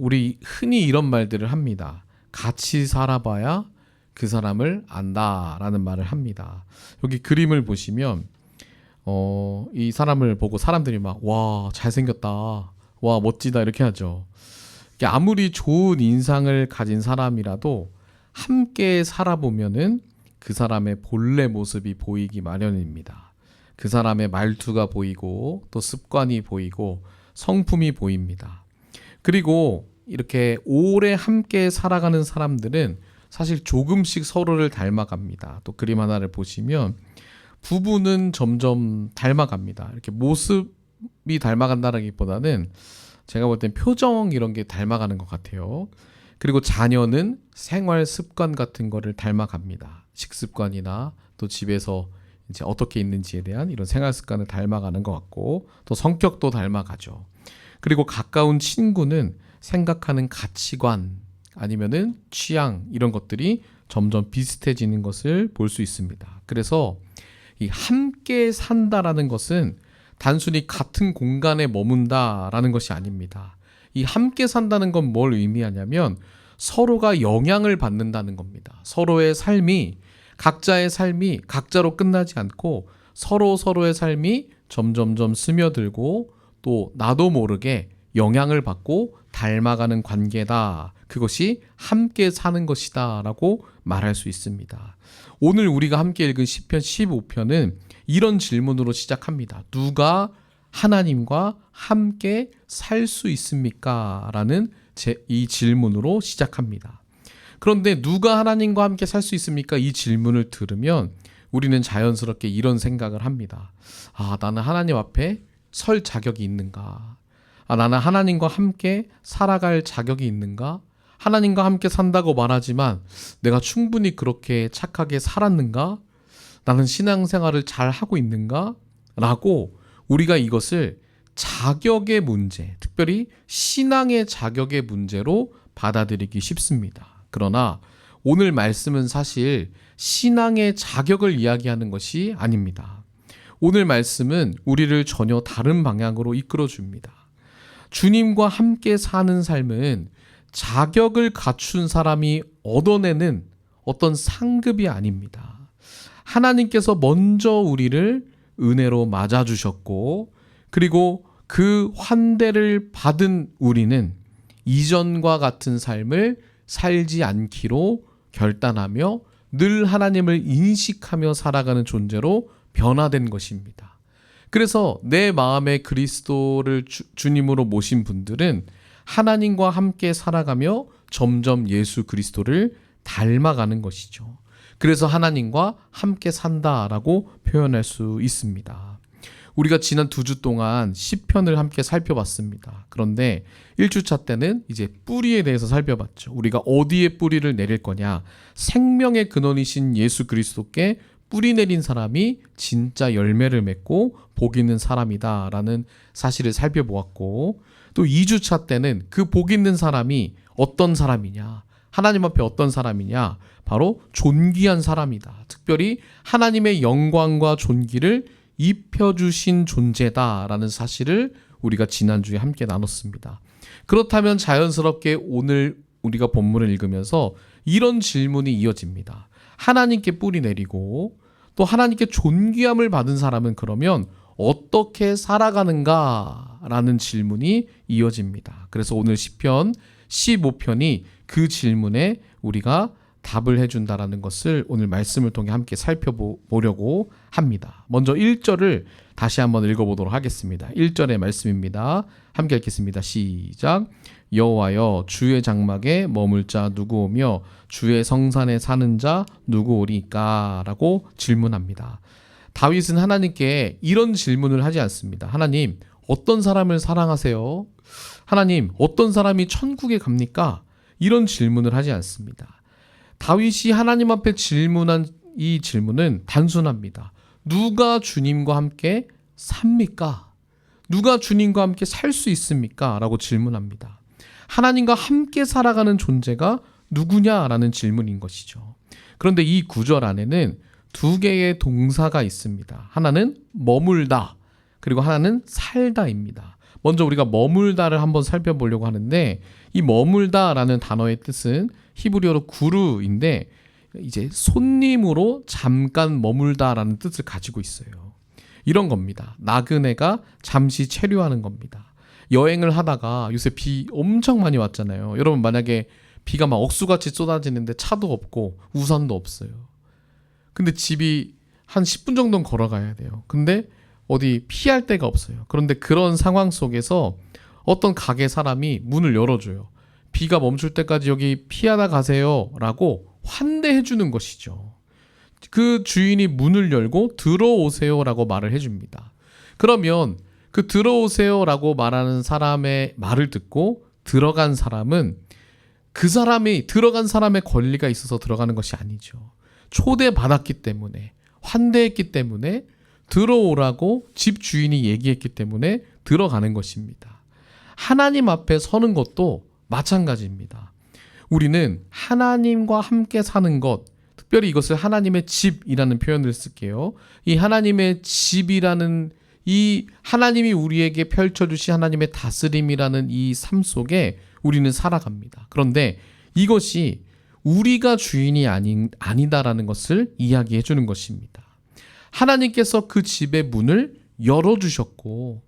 우리 흔히 이런 말들을 합니다. 같이 살아봐야 그 사람을 안다라는 말을 합니다. 여기 그림을 보시면 이 사람을 보고 사람들이 막 와 잘생겼다, 와 멋지다 이렇게 하죠. 아무리 좋은 인상을 가진 사람이라도 함께 살아보면은 그 사람의 본래 모습이 보이기 마련입니다. 그 사람의 말투가 보이고 또 습관이 보이고 성품이 보입니다. 그리고 이렇게 오래 함께 살아가는 사람들은 사실 조금씩 서로를 닮아갑니다. 또 그림 하나를 보시면 부부는 점점 닮아갑니다. 이렇게 모습이 닮아간다기보다는 제가 볼 땐 표정 이런 게 닮아가는 것 같아요. 그리고 자녀는 생활 습관 같은 거를 닮아갑니다. 식습관이나 또 집에서 이제 어떻게 있는지에 대한 이런 생활 습관을 닮아가는 것 같고 또 성격도 닮아가죠. 그리고 가까운 친구는 생각하는 가치관 아니면은 취향 이런 것들이 점점 비슷해지는 것을 볼 수 있습니다. 그래서 이 함께 산다라는 것은 단순히 같은 공간에 머문다라는 것이 아닙니다. 이 함께 산다는 건 뭘 의미하냐면 서로가 영향을 받는다는 겁니다. 서로의 삶이 각자의 삶이 각자로 끝나지 않고 서로의 삶이 점점점 스며들고 또 나도 모르게 영향을 받고 닮아가는 관계다. 그것이 함께 사는 것이다 라고 말할 수 있습니다. 오늘 우리가 함께 읽은 시편 15편은 이런 질문으로 시작합니다. 누가 하나님과 함께 살 수 있습니까? 라는 이 질문으로 시작합니다. 그런데 누가 하나님과 함께 살 수 있습니까? 이 질문을 들으면 우리는 자연스럽게 이런 생각을 합니다. 나는 하나님 앞에 설 자격이 있는가? 나는 하나님과 함께 살아갈 자격이 있는가? 하나님과 함께 산다고 말하지만 내가 충분히 그렇게 착하게 살았는가? 나는 신앙생활을 잘 하고 있는가? 라고 우리가 이것을 자격의 문제, 특별히 신앙의 자격의 문제로 받아들이기 쉽습니다. 그러나 오늘 말씀은 사실 신앙의 자격을 이야기하는 것이 아닙니다. 오늘 말씀은 우리를 전혀 다른 방향으로 이끌어 줍니다. 주님과 함께 사는 삶은 자격을 갖춘 사람이 얻어내는 어떤 상급이 아닙니다. 하나님께서 먼저 우리를 은혜로 맞아주셨고 그리고 그 환대를 받은 우리는 이전과 같은 삶을 살지 않기로 결단하며 늘 하나님을 인식하며 살아가는 존재로 변화된 것입니다. 그래서 내 마음에 그리스도를 주님으로 모신 분들은 하나님과 함께 살아가며 점점 예수 그리스도를 닮아가는 것이죠. 그래서 하나님과 함께 산다라고 표현할 수 있습니다. 우리가 지난 2주 동안 시편을 함께 살펴봤습니다. 그런데 1주차 때는 이제 뿌리에 대해서 살펴봤죠. 우리가 어디에 뿌리를 내릴 거냐? 생명의 근원이신 예수 그리스도께 뿌리 내린 사람이 진짜 열매를 맺고 복 있는 사람이다라는 사실을 살펴보았고 또 2주차 때는 그 복 있는 사람이 어떤 사람이냐? 하나님 앞에 어떤 사람이냐? 바로 존귀한 사람이다. 특별히 하나님의 영광과 존귀를 입혀주신 존재다라는 사실을 우리가 지난주에 함께 나눴습니다. 그렇다면 자연스럽게 오늘 우리가 본문을 읽으면서 이런 질문이 이어집니다. 하나님께 뿌리 내리고 또 하나님께 존귀함을 받은 사람은 그러면 어떻게 살아가는가라는 질문이 이어집니다. 그래서 오늘 시편 15편이 그 질문에 우리가 답을 해준다라는 것을 오늘 말씀을 통해 함께 살펴보려고 합니다. 먼저 1절을 다시 한번 읽어보도록 하겠습니다. 1절의 말씀입니다. 함께 읽겠습니다. 시작. 여호와여 주의 장막에 머물 자 누구 오며 주의 성산에 사는 자 누구 오리까? 라고 질문합니다. 다윗은 하나님께 이런 질문을 하지 않습니다. 하나님, 어떤 사람을 사랑하세요? 하나님, 어떤 사람이 천국에 갑니까? 이런 질문을 하지 않습니다. 다윗이 하나님 앞에 질문한 이 질문은 단순합니다. 누가 주님과 함께 삽니까? 누가 주님과 함께 살 수 있습니까? 라고 질문합니다. 하나님과 함께 살아가는 존재가 누구냐라는 질문인 것이죠. 그런데 이 구절 안에는 2개의 동사가 있습니다. 하나는 머물다, 그리고 하나는 살다입니다. 먼저 우리가 머물다를 한번 살펴보려고 하는데, 이 머물다라는 단어의 뜻은 히브리어로 구르인데 이제 손님으로 잠깐 머물다라는 뜻을 가지고 있어요. 이런 겁니다. 나그네가 잠시 체류하는 겁니다. 여행을 하다가 요새 비 엄청 많이 왔잖아요. 여러분 만약에 비가 막 억수같이 쏟아지는데 차도 없고 우산도 없어요. 근데 집이 한 10분 정도는 걸어가야 돼요. 근데 어디 피할 데가 없어요. 그런데 그런 상황 속에서 어떤 가게 사람이 문을 열어줘요. 비가 멈출 때까지 여기 피하다 가세요 라고 환대해 주는 것이죠. 그 주인이 문을 열고 들어오세요 라고 말을 해줍니다. 그러면 그 들어오세요 라고 말하는 사람의 말을 듣고 들어간 사람은 그 사람이 들어간 사람의 권리가 있어서 들어가는 것이 아니죠. 초대받았기 때문에, 환대했기 때문에, 들어오라고 집 주인이 얘기했기 때문에 들어가는 것입니다. 하나님 앞에 서는 것도 마찬가지입니다. 우리는 하나님과 함께 사는 것, 특별히 이것을 하나님의 집이라는 표현을 쓸게요. 이 하나님의 집이라는 이 하나님이 우리에게 펼쳐주신 하나님의 다스림이라는 이 삶 속에 우리는 살아갑니다. 그런데 이것이 우리가 주인이 아니다라는 것을 이야기해 주는 것입니다. 하나님께서 그 집의 문을 열어주셨고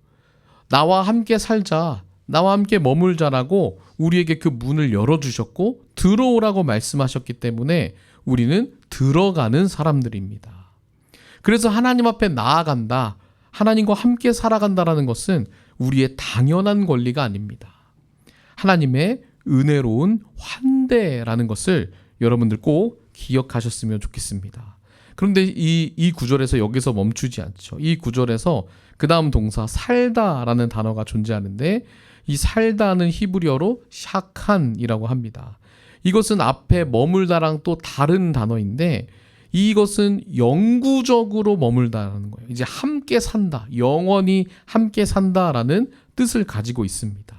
나와 함께 살자, 나와 함께 머물자라고 우리에게 그 문을 열어주셨고 들어오라고 말씀하셨기 때문에 우리는 들어가는 사람들입니다. 그래서 하나님 앞에 나아간다, 하나님과 함께 살아간다라는 것은 우리의 당연한 권리가 아닙니다. 하나님의 은혜로운 환대라는 것을 여러분들 꼭 기억하셨으면 좋겠습니다. 그런데 이 구절에서 여기서 멈추지 않죠. 이 구절에서 그 다음 동사 살다라는 단어가 존재하는데 이 살다는 히브리어로 샤칸이라고 합니다. 이것은 앞에 머물다랑 또 다른 단어인데 이것은 영구적으로 머물다라는 거예요. 이제 함께 산다, 영원히 함께 산다라는 뜻을 가지고 있습니다.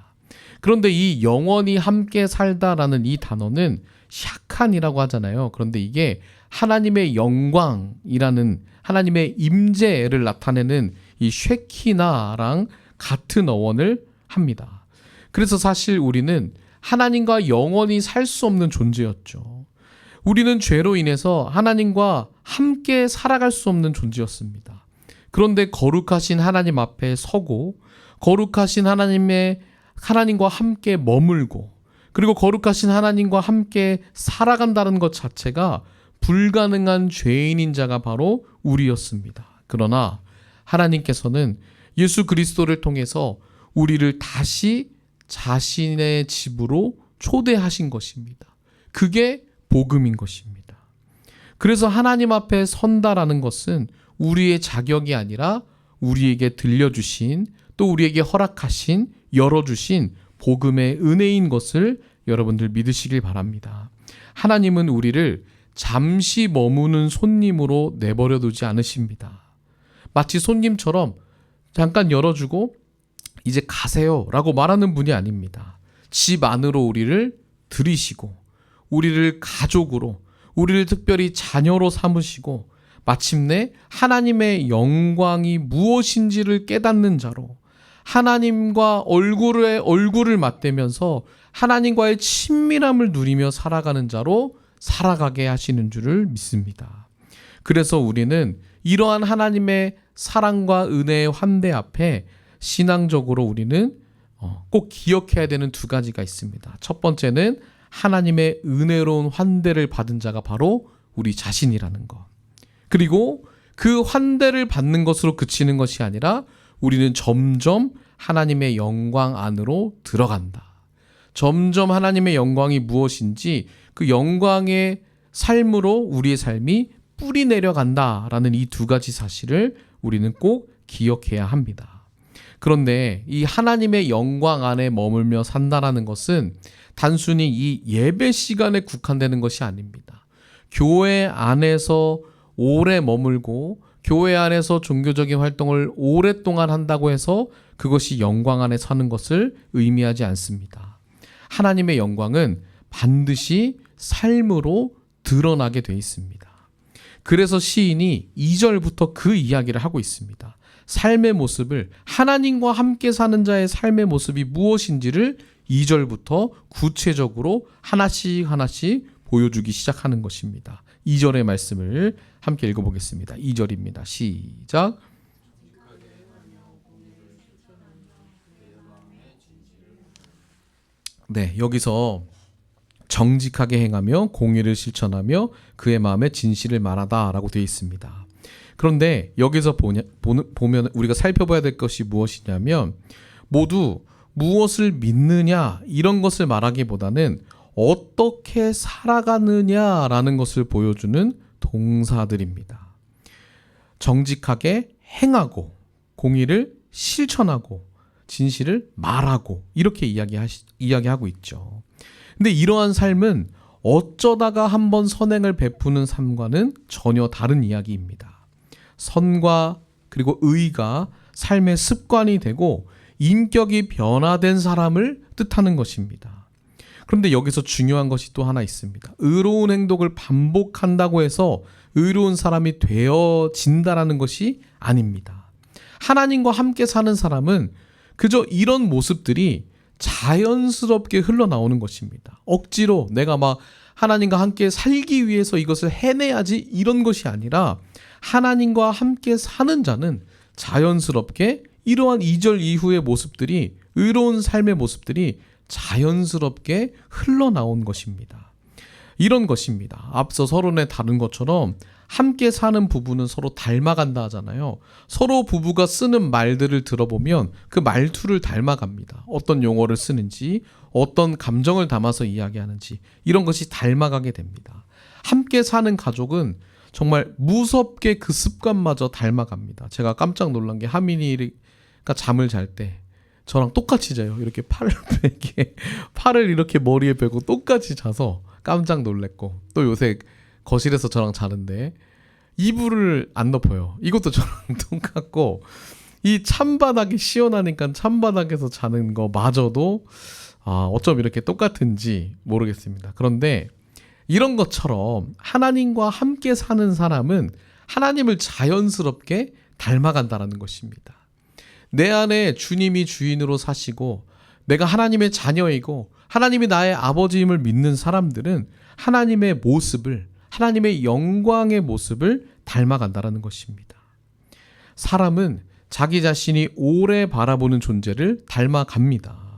그런데 이 영원히 함께 살다라는 이 단어는 샤칸이라고 하잖아요. 그런데 이게 하나님의 영광이라는 하나님의 임재를 나타내는 이 쉐키나랑 같은 어원을 합니다. 그래서 사실 우리는 하나님과 영원히 살 수 없는 존재였죠. 우리는 죄로 인해서 하나님과 함께 살아갈 수 없는 존재였습니다. 그런데 거룩하신 하나님 앞에 서고 거룩하신 하나님과 함께 머물고 그리고 거룩하신 하나님과 함께 살아간다는 것 자체가 불가능한 죄인인 자가 바로 우리였습니다. 그러나 하나님께서는 예수 그리스도를 통해서 우리를 다시 자신의 집으로 초대하신 것입니다. 그게 복음인 것입니다. 그래서 하나님 앞에 선다라는 것은 우리의 자격이 아니라 우리에게 들려주신 또 우리에게 허락하신 열어주신 복음의 은혜인 것을 여러분들 믿으시길 바랍니다. 하나님은 우리를 잠시 머무는 손님으로 내버려 두지 않으십니다. 마치 손님처럼 잠깐 열어주고 이제 가세요 라고 말하는 분이 아닙니다. 집 안으로 우리를 들이시고 우리를 가족으로 우리를 특별히 자녀로 삼으시고 마침내 하나님의 영광이 무엇인지를 깨닫는 자로 하나님과 얼굴을 맞대면서 하나님과의 친밀함을 누리며 살아가는 자로 살아가게 하시는 줄을 믿습니다. 그래서 우리는 이러한 하나님의 사랑과 은혜의 환대 앞에 신앙적으로 우리는 꼭 기억해야 되는 두 가지가 있습니다. 첫 번째는 하나님의 은혜로운 환대를 받은 자가 바로 우리 자신이라는 것. 그리고 그 환대를 받는 것으로 그치는 것이 아니라 우리는 점점 하나님의 영광 안으로 들어간다. 점점 하나님의 영광이 무엇인지 그 영광의 삶으로 우리의 삶이 뿌리 내려간다라는 이 두 가지 사실을 우리는 꼭 기억해야 합니다. 그런데 이 하나님의 영광 안에 머물며 산다라는 것은 단순히 이 예배 시간에 국한되는 것이 아닙니다. 교회 안에서 오래 머물고 교회 안에서 종교적인 활동을 오랫동안 한다고 해서 그것이 영광 안에 사는 것을 의미하지 않습니다. 하나님의 영광은 반드시 삶으로 드러나게 돼 있습니다. 그래서 시인이 2절부터 그 이야기를 하고 있습니다. 삶의 모습을, 하나님과 함께 사는 자의 삶의 모습이 무엇인지를 2절부터 구체적으로 하나씩 보여주기 시작하는 것입니다. 2절의 말씀을 함께 읽어보겠습니다. 2절입니다. 시작. 네, 여기서 정직하게 행하며 공의를 실천하며 그의 마음에 진실을 말하다 라고 되어 있습니다. 그런데 여기서 보면 우리가 살펴봐야 될 것이 무엇이냐면, 모두 무엇을 믿느냐 이런 것을 말하기보다는 어떻게 살아가느냐라는 것을 보여주는 동사들입니다. 정직하게 행하고 공의를 실천하고 진실을 말하고 이렇게 이야기하고 있죠. 근데 이러한 삶은 어쩌다가 한번 선행을 베푸는 삶과는 전혀 다른 이야기입니다. 선과 그리고 의가 삶의 습관이 되고 인격이 변화된 사람을 뜻하는 것입니다. 그런데 여기서 중요한 것이 또 하나 있습니다. 의로운 행동을 반복한다고 해서 의로운 사람이 되어진다라는 것이 아닙니다. 하나님과 함께 사는 사람은 그저 이런 모습들이 자연스럽게 흘러나오는 것입니다. 억지로 내가 막 하나님과 함께 살기 위해서 이것을 해내야지 이런 것이 아니라, 하나님과 함께 사는 자는 자연스럽게 이러한 2절 이후의 모습들이, 의로운 삶의 모습들이 자연스럽게 흘러나온 것입니다. 이런 것입니다. 앞서 서론에 다룬 것처럼 함께 사는 부부는 서로 닮아간다 하잖아요. 서로 부부가 쓰는 말들을 들어보면 그 말투를 닮아갑니다. 어떤 용어를 쓰는지, 어떤 감정을 담아서 이야기하는지, 이런 것이 닮아가게 됩니다. 함께 사는 가족은 정말 무섭게 그 습관마저 닮아갑니다. 제가 깜짝 놀란 게, 하민이가 잠을 잘 때 저랑 똑같이 자요. 이렇게 팔을 이렇게 머리에 베고 똑같이 자서 깜짝 놀랬고, 또 요새 거실에서 저랑 자는데 이불을 안 덮어요. 이것도 저랑 똑같고, 이 찬바닥이 시원하니까 찬바닥에서 자는 거 마저도 어쩜 이렇게 똑같은지 모르겠습니다. 그런데 이런 것처럼 하나님과 함께 사는 사람은 하나님을 자연스럽게 닮아간다는 것입니다. 내 안에 주님이 주인으로 사시고 내가 하나님의 자녀이고 하나님이 나의 아버지임을 믿는 사람들은 하나님의 모습을, 하나님의 영광의 모습을 닮아간다는 것입니다. 사람은 자기 자신이 오래 바라보는 존재를 닮아갑니다.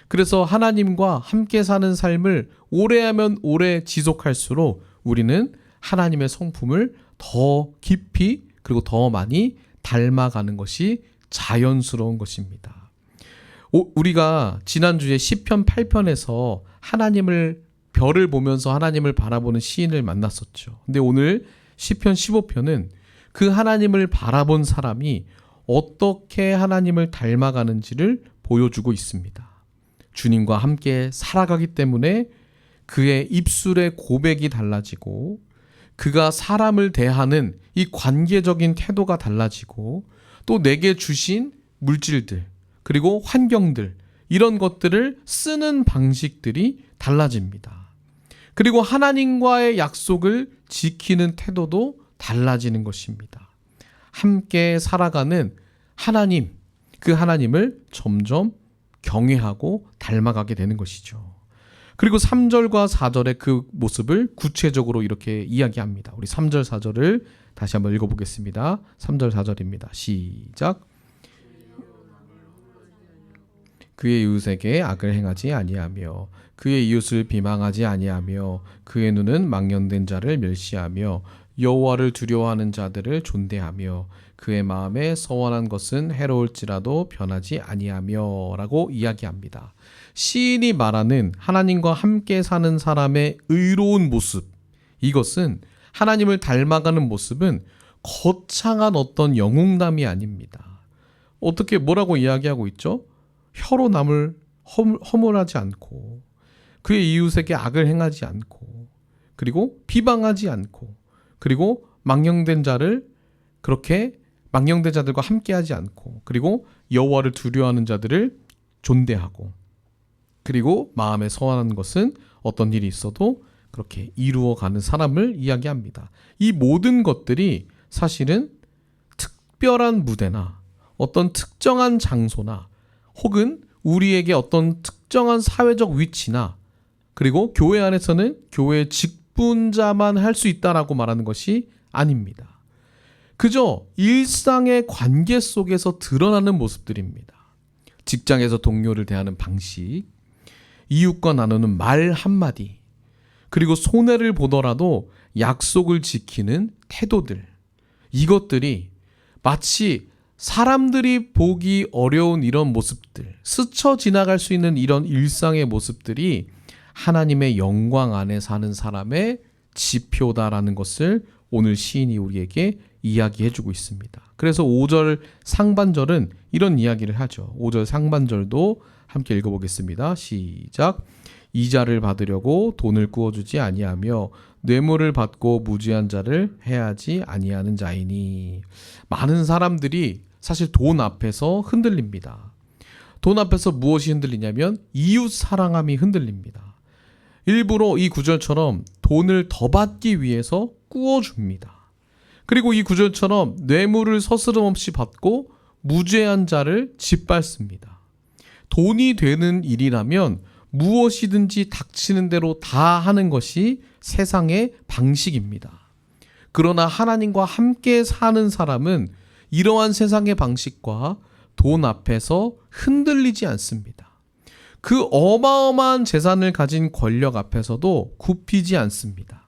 그래서 하나님과 함께 사는 삶을 오래 하면 오래 지속할수록 우리는 하나님의 성품을 더 깊이 그리고 더 많이 닮아가는 것이 자연스러운 것입니다. 우리가 지난주에 시편 8편에서 별을 보면서 하나님을 바라보는 시인을 만났었죠. 근데 오늘 시편 15편은 그 하나님을 바라본 사람이 어떻게 하나님을 닮아가는지를 보여주고 있습니다. 주님과 함께 살아가기 때문에 그의 입술의 고백이 달라지고, 그가 사람을 대하는 이 관계적인 태도가 달라지고, 또 내게 주신 물질들 그리고 환경들, 이런 것들을 쓰는 방식들이 달라집니다. 그리고 하나님과의 약속을 지키는 태도도 달라지는 것입니다. 함께 살아가는 하나님, 그 하나님을 점점 경외하고 닮아가게 되는 것이죠. 그리고 3절과 4절의 그 모습을 구체적으로 이렇게 이야기합니다. 우리 3절 4절을 다시 한번 읽어보겠습니다. 3절 4절입니다. 시작. 그의 이웃에게 악을 행하지 아니하며 그의 이웃을 비방하지 아니하며 그의 눈은 망령된 자를 멸시하며 여호와를 두려워하는 자들을 존대하며 그의 마음에 서원한 것은 해로울지라도 변하지 아니하며 라고 이야기합니다. 시인이 말하는 하나님과 함께 사는 사람의 의로운 모습, 이것은 하나님을 닮아가는 모습은 거창한 어떤 영웅담이 아닙니다. 어떻게 뭐라고 이야기하고 있죠? 혀로 남을 허물하지 않고 그의 이웃에게 악을 행하지 않고 그리고 비방하지 않고 그리고 망령된 자들과 함께하지 않고 그리고 여호와를 두려워하는 자들을 존대하고 그리고 마음에 서원하는 것은 어떤 일이 있어도 그렇게 이루어가는 사람을 이야기합니다. 이 모든 것들이 사실은 특별한 무대나 어떤 특정한 장소나 혹은 우리에게 어떤 특정한 사회적 위치나 그리고 교회 안에서는 교회 직분자만 할 수 있다라고 말하는 것이 아닙니다. 그저 일상의 관계 속에서 드러나는 모습들입니다. 직장에서 동료를 대하는 방식, 이웃과 나누는 말 한마디, 그리고 손해를 보더라도 약속을 지키는 태도들, 이것들이 마치 사람들이 보기 어려운 이런 모습들, 스쳐 지나갈 수 있는 이런 일상의 모습들이 하나님의 영광 안에 사는 사람의 지표다라는 것을 오늘 시인이 우리에게 이야기해주고 있습니다. 그래서 5절 상반절은 이런 이야기를 하죠. 5절 상반절도 함께 읽어보겠습니다. 시작. 이자를 받으려고 돈을 꾸어주지 아니하며 뇌물을 받고 무지한 자를 해하지 아니하는 자이니. 많은 사람들이 사실 돈 앞에서 흔들립니다. 돈 앞에서 무엇이 흔들리냐면 이웃 사랑함이 흔들립니다. 일부러 이 구절처럼 돈을 더 받기 위해서 꾸어줍니다. 그리고 이 구절처럼 뇌물을 서스름없이 받고 무죄한 자를 짓밟습니다. 돈이 되는 일이라면 무엇이든지 닥치는 대로 다 하는 것이 세상의 방식입니다. 그러나 하나님과 함께 사는 사람은 이러한 세상의 방식과 돈 앞에서 흔들리지 않습니다. 그 어마어마한 재산을 가진 권력 앞에서도 굽히지 않습니다.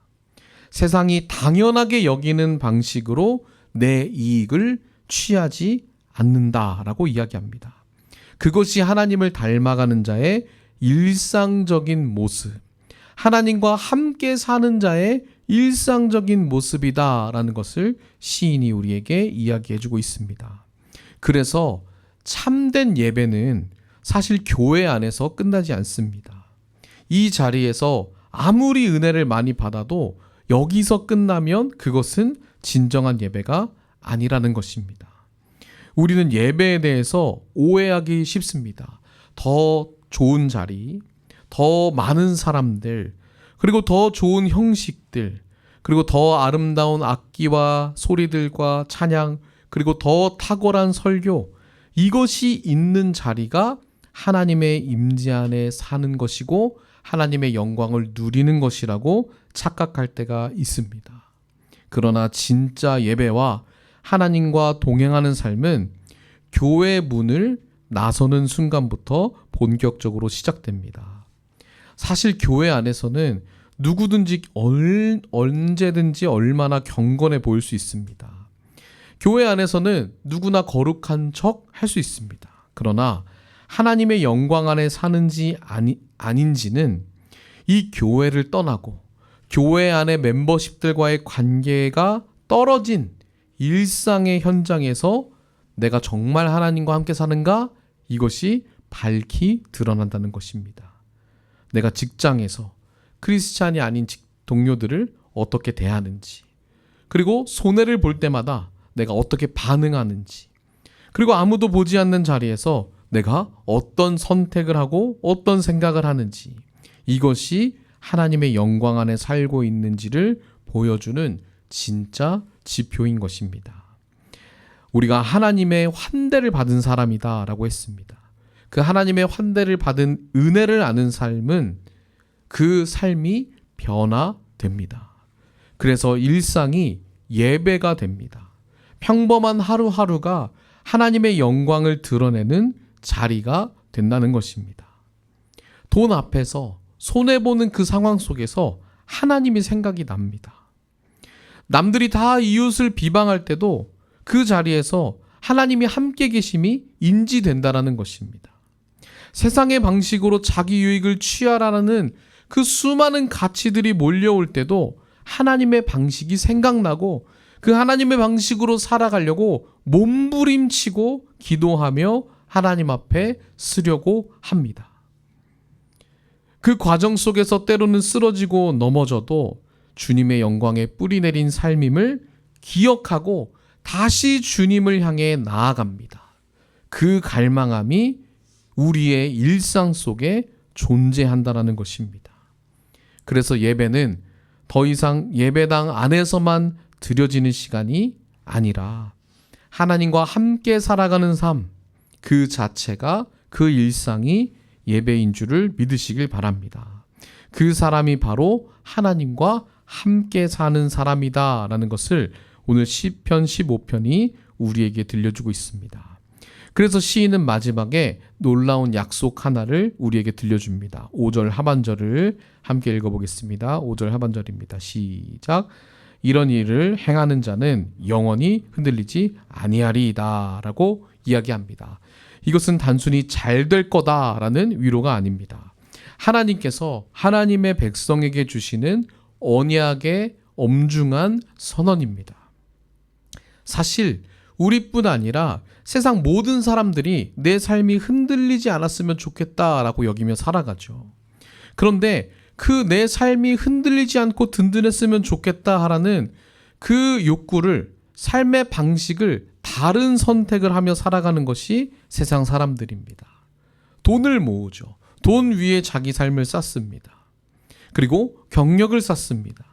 세상이 당연하게 여기는 방식으로 내 이익을 취하지 않는다라고 이야기합니다. 그것이 하나님을 닮아가는 자의 일상적인 모습, 하나님과 함께 사는 자의 일상적인 모습이다라는 것을 시인이 우리에게 이야기해주고 있습니다. 그래서 참된 예배는 사실 교회 안에서 끝나지 않습니다. 이 자리에서 아무리 은혜를 많이 받아도 여기서 끝나면 그것은 진정한 예배가 아니라는 것입니다. 우리는 예배에 대해서 오해하기 쉽습니다. 더 좋은 자리, 더 많은 사람들, 그리고 더 좋은 형식들, 그리고 더 아름다운 악기와 소리들과 찬양, 그리고 더 탁월한 설교, 이것이 있는 자리가 하나님의 임재 안에 사는 것이고 하나님의 영광을 누리는 것이라고 착각할 때가 있습니다. 그러나 진짜 예배와 하나님과 동행하는 삶은 교회 문을 나서는 순간부터 본격적으로 시작됩니다. 사실 교회 안에서는 누구든지 언제든지 얼마나 경건해 보일 수 있습니다. 교회 안에서는 누구나 거룩한 척 할 수 있습니다. 그러나 하나님의 영광 안에 사는지 아닌지는 이 교회를 떠나고 교회 안의 멤버십들과의 관계가 떨어진 일상의 현장에서 내가 정말 하나님과 함께 사는가? 이것이 밝히 드러난다는 것입니다. 내가 직장에서 크리스찬이 아닌 동료들을 어떻게 대하는지, 그리고 손해를 볼 때마다 내가 어떻게 반응하는지, 그리고 아무도 보지 않는 자리에서 내가 어떤 선택을 하고 어떤 생각을 하는지, 이것이 하나님의 영광 안에 살고 있는지를 보여주는 진짜 지표인 것입니다. 우리가 하나님의 환대를 받은 사람이다 라고 했습니다. 그 하나님의 환대를 받은 은혜를 아는 삶은 그 삶이 변화됩니다. 그래서 일상이 예배가 됩니다. 평범한 하루하루가 하나님의 영광을 드러내는 자리가 된다는 것입니다. 돈 앞에서 손해보는 그 상황 속에서 하나님이 생각이 납니다. 남들이 다 이웃을 비방할 때도 그 자리에서 하나님이 함께 계심이 인지된다는 것입니다. 세상의 방식으로 자기 유익을 취하라는 그 수많은 가치들이 몰려올 때도 하나님의 방식이 생각나고 그 하나님의 방식으로 살아가려고 몸부림치고 기도하며 하나님 앞에 서려고 합니다. 그 과정 속에서 때로는 쓰러지고 넘어져도 주님의 영광에 뿌리 내린 삶임을 기억하고 다시 주님을 향해 나아갑니다. 그 갈망함이 우리의 일상 속에 존재한다는 것입니다. 그래서 예배는 더 이상 예배당 안에서만 드려지는 시간이 아니라 하나님과 함께 살아가는 삶, 그 자체가, 그 일상이 예배인 줄을 믿으시길 바랍니다. 그 사람이 바로 하나님과 함께 사는 사람이다 라는 것을 오늘 시편 15편이 우리에게 들려주고 있습니다. 그래서 시인은 마지막에 놀라운 약속 하나를 우리에게 들려줍니다. 5절 하반절을 함께 읽어보겠습니다. 5절 하반절입니다. 시작. 이런 일을 행하는 자는 영원히 흔들리지 아니하리이다 라고 이야기합니다. 이것은 단순히 잘 될 거다라는 위로가 아닙니다. 하나님께서 하나님의 백성에게 주시는 언약의 엄중한 선언입니다. 사실 우리뿐 아니라 세상 모든 사람들이 내 삶이 흔들리지 않았으면 좋겠다라고 여기며 살아가죠. 그런데 그 내 삶이 흔들리지 않고 든든했으면 좋겠다 하라는 그 욕구를, 삶의 방식을 다른 선택을 하며 살아가는 것이 세상 사람들입니다. 돈을 모으죠. 돈 위에 자기 삶을 쌓습니다. 그리고 경력을 쌓습니다.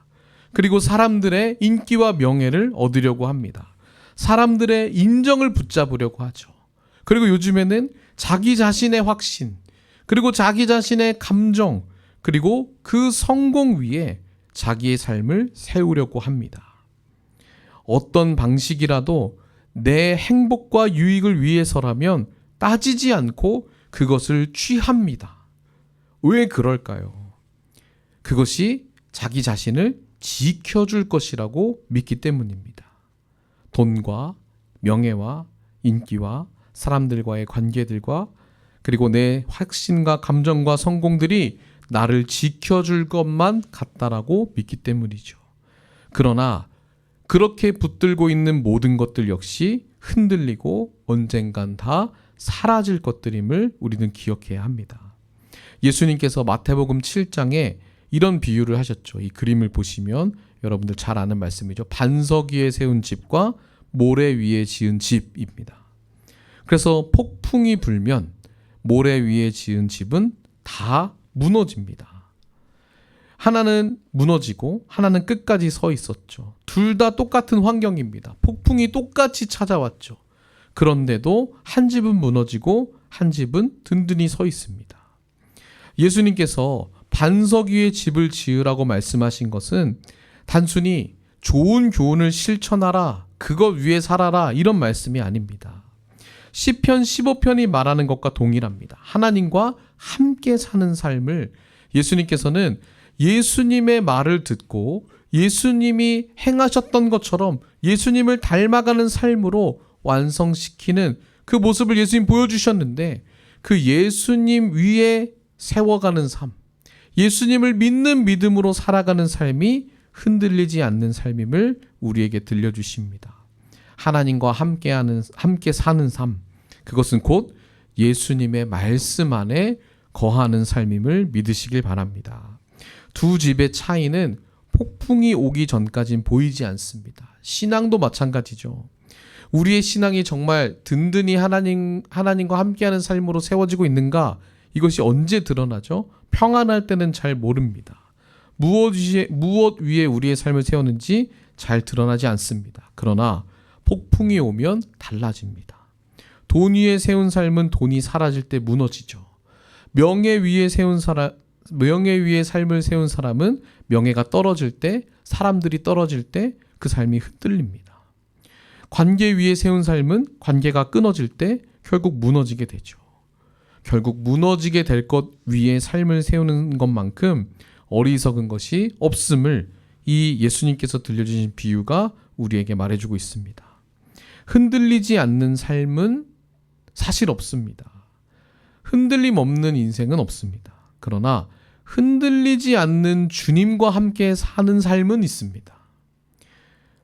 그리고 사람들의 인기와 명예를 얻으려고 합니다. 사람들의 인정을 붙잡으려고 하죠. 그리고 요즘에는 자기 자신의 확신, 그리고 자기 자신의 감정, 그리고 그 성공 위에 자기의 삶을 세우려고 합니다. 어떤 방식이라도 내 행복과 유익을 위해서라면 따지지 않고 그것을 취합니다. 왜 그럴까요? 그것이 자기 자신을 지켜줄 것이라고 믿기 때문입니다. 돈과 명예와 인기와 사람들과의 관계들과 그리고 내 확신과 감정과 성공들이 나를 지켜줄 것만 같다라고 믿기 때문이죠. 그러나 그렇게 붙들고 있는 모든 것들 역시 흔들리고 언젠간 다 사라질 것들임을 우리는 기억해야 합니다. 예수님께서 마태복음 7장에 이런 비유를 하셨죠. 이 그림을 보시면 여러분들 잘 아는 말씀이죠. 반석 위에 세운 집과 모래 위에 지은 집입니다. 그래서 폭풍이 불면 모래 위에 지은 집은 다 무너집니다. 하나는 무너지고 하나는 끝까지 서 있었죠. 둘 다 똑같은 환경입니다. 폭풍이 똑같이 찾아왔죠. 그런데도 한 집은 무너지고 한 집은 든든히 서 있습니다. 예수님께서 반석 위에 집을 지으라고 말씀하신 것은 단순히 좋은 교훈을 실천하라, 그것 위에 살아라 이런 말씀이 아닙니다. 시편 15편이 말하는 것과 동일합니다. 하나님과 함께 사는 삶을 예수님께서는 예수님의 말을 듣고 예수님이 행하셨던 것처럼 예수님을 닮아가는 삶으로 완성시키는 그 모습을 예수님 보여주셨는데, 그 예수님 위에 세워가는 삶, 예수님을 믿는 믿음으로 살아가는 삶이 흔들리지 않는 삶임을 우리에게 들려주십니다. 하나님과 함께 사는 삶, 그것은 곧 예수님의 말씀 안에 거하는 삶임을 믿으시길 바랍니다. 두 집의 차이는 폭풍이 오기 전까진 보이지 않습니다. 신앙도 마찬가지죠. 우리의 신앙이 정말 든든히 하나님과 함께하는 삶으로 세워지고 있는가? 이것이 언제 드러나죠? 평안할 때는 잘 모릅니다. 무엇 위에 우리의 삶을 세우는지 잘 드러나지 않습니다. 그러나 폭풍이 오면 달라집니다. 돈 위에 세운 삶은 돈이 사라질 때 무너지죠. 명예 위에 삶을 세운 사람은 명예가 떨어질 때, 사람들이 떨어질 때 그 삶이 흔들립니다. 관계 위에 세운 삶은 관계가 끊어질 때 결국 무너지게 되죠. 결국 무너지게 될 것 위에 삶을 세우는 것만큼 어리석은 것이 없음을 이 예수님께서 들려주신 비유가 우리에게 말해주고 있습니다. 흔들리지 않는 삶은 사실 없습니다. 흔들림 없는 인생은 없습니다. 그러나 흔들리지 않는 주님과 함께 사는 삶은 있습니다.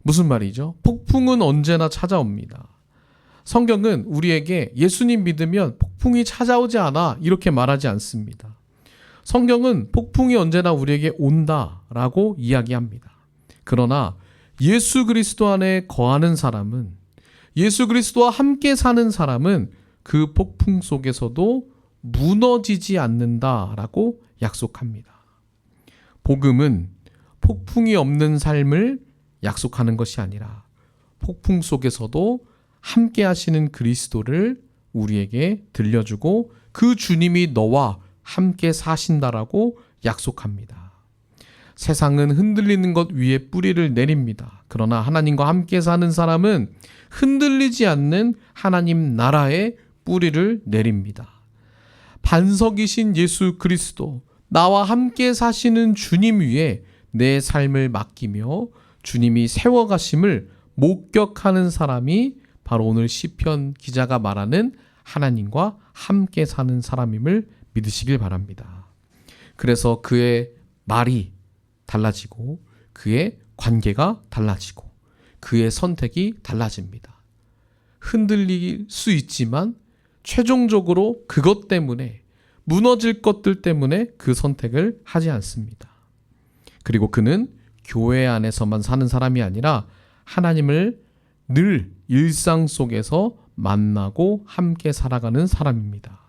무슨 말이죠? 폭풍은 언제나 찾아옵니다. 성경은 우리에게 예수님 믿으면 폭풍이 찾아오지 않아 이렇게 말하지 않습니다. 성경은 폭풍이 언제나 우리에게 온다라고 이야기합니다. 그러나 예수 그리스도 안에 거하는 사람은, 예수 그리스도와 함께 사는 사람은 그 폭풍 속에서도 무너지지 않는다라고 약속합니다. 복음은 폭풍이 없는 삶을 약속하는 것이 아니라 폭풍 속에서도 함께 하시는 그리스도를 우리에게 들려주고 그 주님이 너와 함께 사신다라고 약속합니다. 세상은 흔들리는 것 위에 뿌리를 내립니다. 그러나 하나님과 함께 사는 사람은 흔들리지 않는 하나님 나라에 뿌리를 내립니다. 반석이신 예수 그리스도, 나와 함께 사시는 주님 위에 내 삶을 맡기며 주님이 세워가심을 목격하는 사람이 바로 오늘 시편 기자가 말하는 하나님과 함께 사는 사람임을 믿으시길 바랍니다. 그래서 그의 말이 달라지고 그의 관계가 달라지고 그의 선택이 달라집니다. 흔들릴 수 있지만 최종적으로 그것 때문에, 무너질 것들 때문에 그 선택을 하지 않습니다. 그리고 그는 교회 안에서만 사는 사람이 아니라 하나님을 늘 일상 속에서 만나고 함께 살아가는 사람입니다.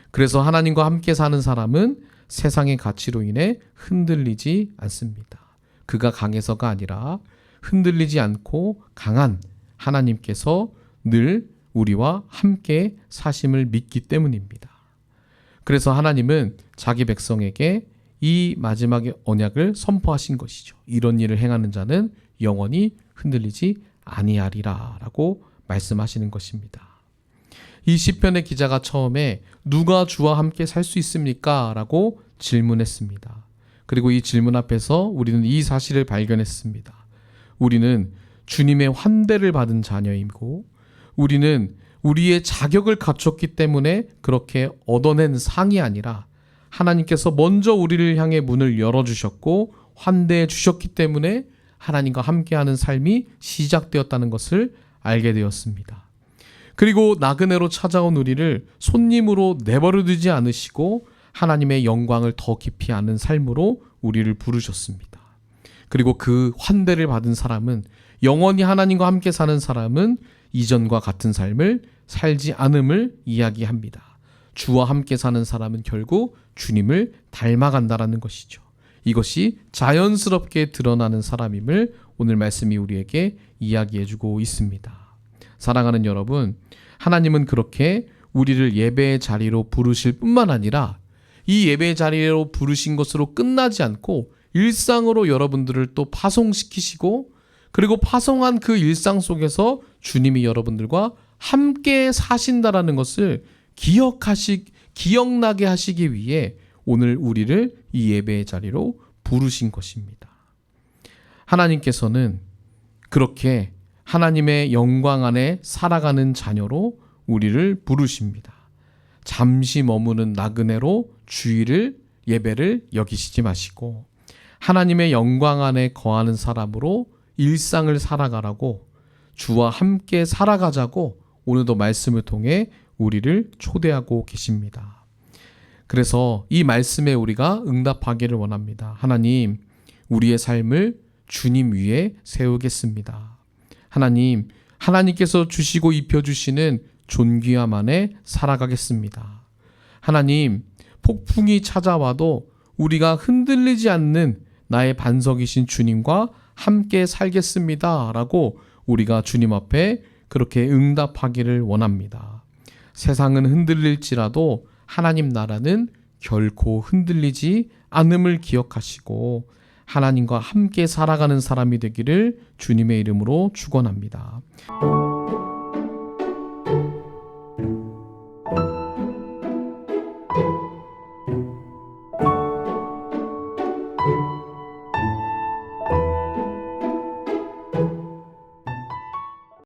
그래서 하나님과 함께 사는 사람은 세상의 가치로 인해 흔들리지 않습니다. 그가 강해서가 아니라 흔들리지 않고 강한 하나님께서 늘 우리와 함께 사심을 믿기 때문입니다. 그래서 하나님은 자기 백성에게 이 마지막의 언약을 선포하신 것이죠. 이런 일을 행하는 자는 영원히 흔들리지 아니하리라 라고 말씀하시는 것입니다. 이 시편의 기자가 처음에 누가 주와 함께 살 수 있습니까? 라고 질문했습니다. 그리고 이 질문 앞에서 우리는 이 사실을 발견했습니다. 우리는 주님의 환대를 받은 자녀이고 우리는 우리의 자격을 갖췄기 때문에 그렇게 얻어낸 상이 아니라 하나님께서 먼저 우리를 향해 문을 열어주셨고 환대해 주셨기 때문에 하나님과 함께하는 삶이 시작되었다는 것을 알게 되었습니다. 그리고 나그네로 찾아온 우리를 손님으로 내버려 두지 않으시고 하나님의 영광을 더 깊이 아는 삶으로 우리를 부르셨습니다. 그리고 그 환대를 받은 사람은, 영원히 하나님과 함께 사는 사람은 이전과 같은 삶을 살지 않음을 이야기합니다. 주와 함께 사는 사람은 결국 주님을 닮아간다라는 것이죠. 이것이 자연스럽게 드러나는 사람임을 오늘 말씀이 우리에게 이야기해주고 있습니다. 사랑하는 여러분, 하나님은 그렇게 우리를 예배의 자리로 부르실 뿐만 아니라 이 예배의 자리로 부르신 것으로 끝나지 않고 일상으로 여러분들을 또 파송시키시고, 그리고 파송한 그 일상 속에서 주님이 여러분들과 함께 사신다라는 것을 기억나게 하시기 위해 오늘 우리를 이 예배의 자리로 부르신 것입니다. 하나님께서는 그렇게 하나님의 영광 안에 살아가는 자녀로 우리를 부르십니다. 잠시 머무는 나그네로 주일을, 예배를 여기시지 마시고 하나님의 영광 안에 거하는 사람으로 일상을 살아가라고, 주와 함께 살아가자고 오늘도 말씀을 통해 우리를 초대하고 계십니다. 그래서 이 말씀에 우리가 응답하기를 원합니다. 하나님, 우리의 삶을 주님 위에 세우겠습니다. 하나님, 하나님께서 주시고 입혀주시는 존귀함 안에 살아가겠습니다. 하나님, 폭풍이 찾아와도 우리가 흔들리지 않는 나의 반석이신 주님과 함께 살겠습니다 라고 우리가 주님 앞에 그렇게 응답하기를 원합니다. 세상은 흔들릴지라도 하나님 나라는 결코 흔들리지 않음을 기억하시고 하나님과 함께 살아가는 사람이 되기를 주님의 이름으로 축원합니다.